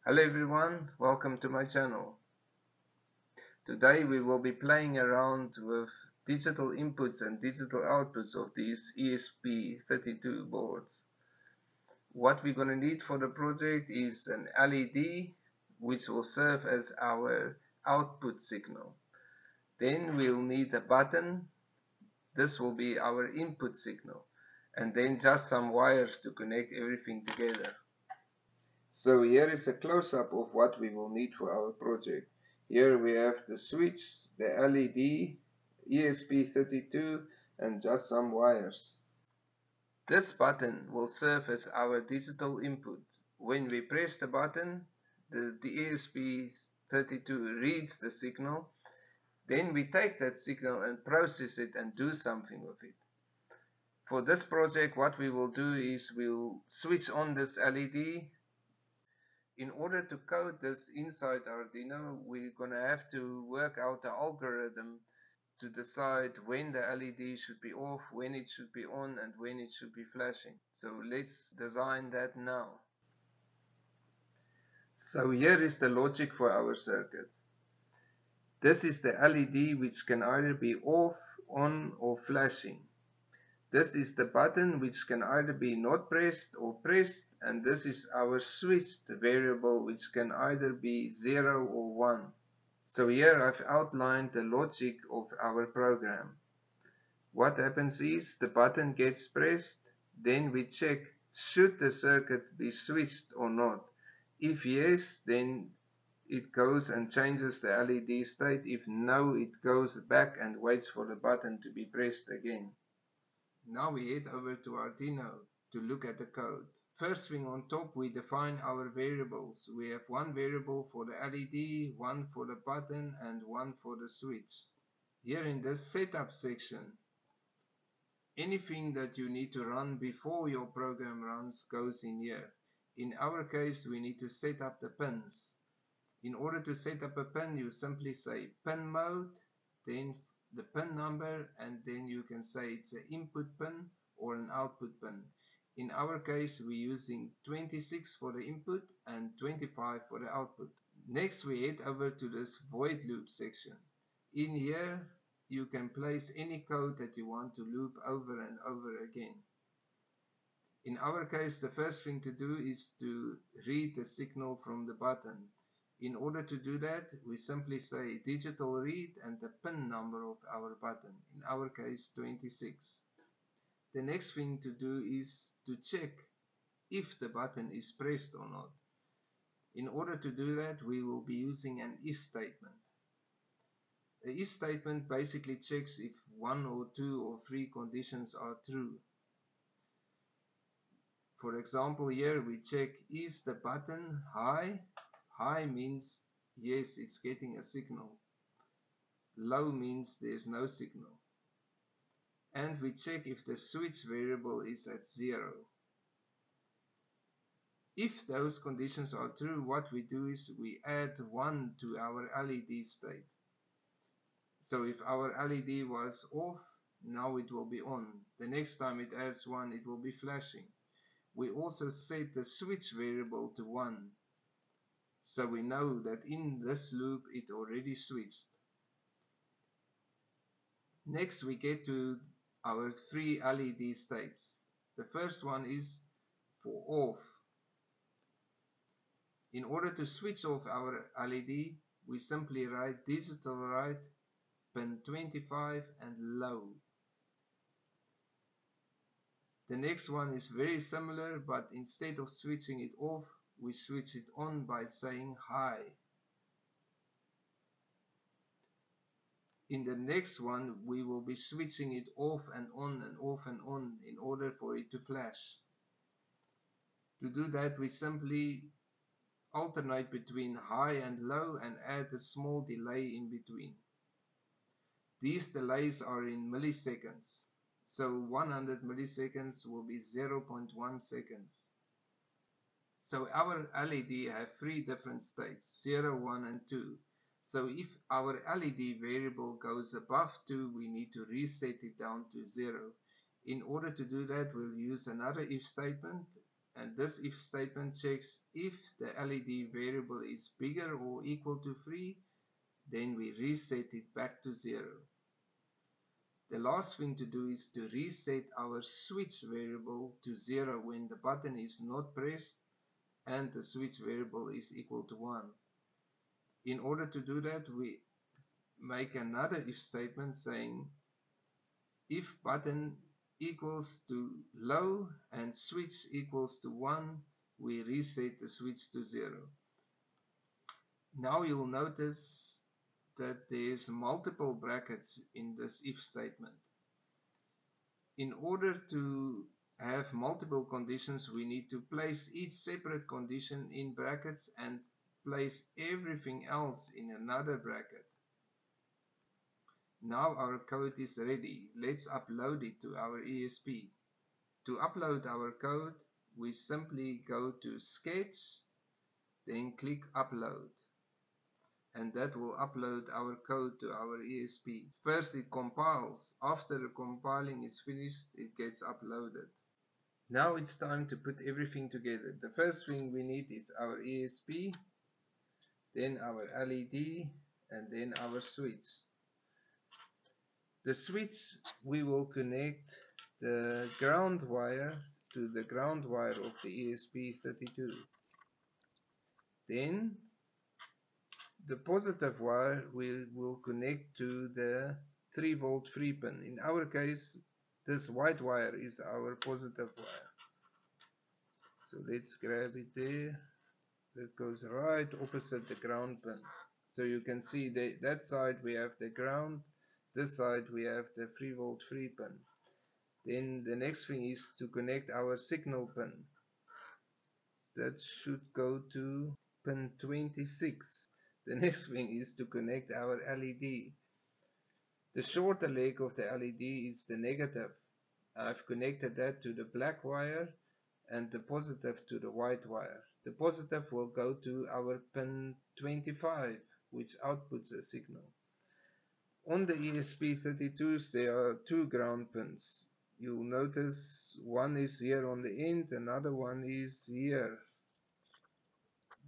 Hello everyone, welcome to my channel. Today we will be playing around with digital inputs and digital outputs of these ESP32 boards. What we're going to need for the project is an LED which will serve as our output signal. Then we'll need a button, this will be our input signal, and then just some wires to connect everything together. So here is a close-up of what we will need for our project. Here we have the switch, the LED, ESP32 and just some wires. This button will serve as our digital input. When we press the button, the ESP32 reads the signal. Then we take that signal and process it and do something with it. For this project, what we will do is we'll switch on this LED. In order to code this inside Arduino, we're going to have to work out the algorithm to decide when the LED should be off, when it should be on, and when it should be flashing. So let's design that now. So here is the logic for our circuit. This is the LED which can either be off, on, or flashing. This is the button which can either be not pressed or pressed, and this is our switched variable which can either be 0 or 1. So here I've outlined the logic of our program. What happens is the button gets pressed, then we check should the circuit be switched or not. If yes, then it goes and changes the LED state. If no, it goes back and waits for the button to be pressed again. Now we head over to Arduino to look at the code. First thing on top, we define our variables. We have one variable for the LED, one for the button, and one for the switch. Here in this setup section, anything that you need to run before your program runs goes in here. In our case, we need to set up the pins. In order to set up a pin, you simply say pin mode, then the pin number, and then you can say it's an input pin or an output pin. In our case, we're using 26 for the input and 25 for the output. Next, we head over to this void loop section. In here, you can place any code that you want to loop over and over again. In our case, the first thing to do is to read the signal from the button. In order to do that, we simply say digital read and the pin number of our button, in our case 26. The next thing to do is to check if the button is pressed or not. In order to do that, we will be using an if statement. The if statement basically checks if one or two or three conditions are true. For example, here we check, is the button high? High means yes, it's getting a signal. Low means there's no signal. And we check if the switch variable is at 0. If those conditions are true, what we do is we add 1 to our LED state. So if our LED was off, now it will be on. The next time it adds 1, it will be flashing. We also set the switch variable to 1. So we know that in this loop it already switched. Next we get to our 3 LED states. The first one is for off. In order to switch off our LED, we simply write digital write pin 25 and low. The next one is very similar, but instead of switching it off, we switch it on by saying high. In the next one, we will be switching it off and on and off and on in order for it to flash. To do that, we simply alternate between high and low and add a small delay in between. These delays are in milliseconds. So 100 milliseconds will be 0.1 seconds. So our LED have 3 different states, 0, 1 and 2. So if our LED variable goes above 2, we need to reset it down to 0. In order to do that, we'll use another if statement, and this if statement checks if the LED variable is bigger or equal to 3, then we reset it back to 0. The last thing to do is to reset our switch variable to 0 when the button is not pressed and the switch variable is equal to 1. In order to do that, we make another if statement saying if button equals to low and switch equals to 1, we reset the switch to 0. Now you'll notice that there's multiple brackets in this if statement. In order to have multiple conditions, we need to place each separate condition in brackets and place everything else in another bracket. Now our code is ready. Let's upload it to our ESP. To upload our code, we simply go to Sketch, then click Upload. And that will upload our code to our ESP. First it compiles. After the compiling is finished, it gets uploaded. Now it's time to put everything together. The first thing we need is our ESP, then our LED, and then our switch. The switch, we will connect the ground wire to the ground wire of the ESP32. Then the positive wire we will connect to the 3 volt 3 pin. In our case, this white wire is our positive wire. So let's grab it there. That goes right opposite the ground pin. So you can see that side we have the ground, this side we have the 3 volt 3 pin. Then the next thing is to connect our signal pin. That should go to pin 26. The next thing is to connect our LED. The shorter leg of the LED is the negative. I've connected that to the black wire and the positive to the white wire. The positive will go to our pin 25, which outputs a signal. On the ESP32s there are 2 ground pins. You'll notice one is here on the end, another one is here.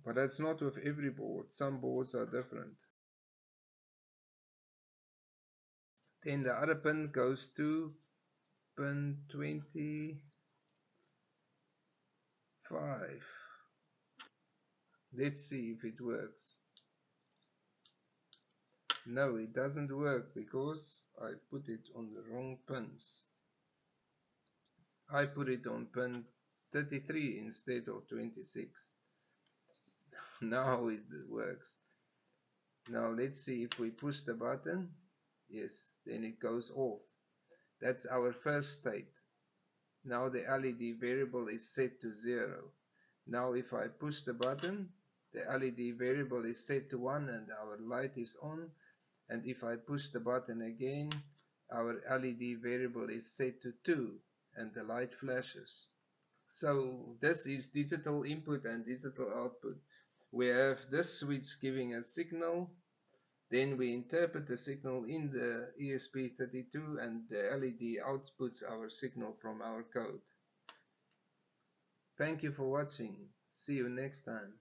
But that's not with every board. Some boards are different. Then the other pin goes to pin 25. Let's see if it works. No, it doesn't work because I put it on the wrong pins. I put it on pin 33 instead of 26. Now it works. Now let's see if we push the button. Yes, then it goes off. That's our first state. Now the LED variable is set to 0. Now if I push the button, the LED variable is set to 1 and our light is on. And if I push the button again, our LED variable is set to 2 and the light flashes. So this is digital input and digital output. We have this switch giving a signal, then we interpret the signal in the ESP32 and the LED outputs our signal from our code. Thank you for watching. See you next time.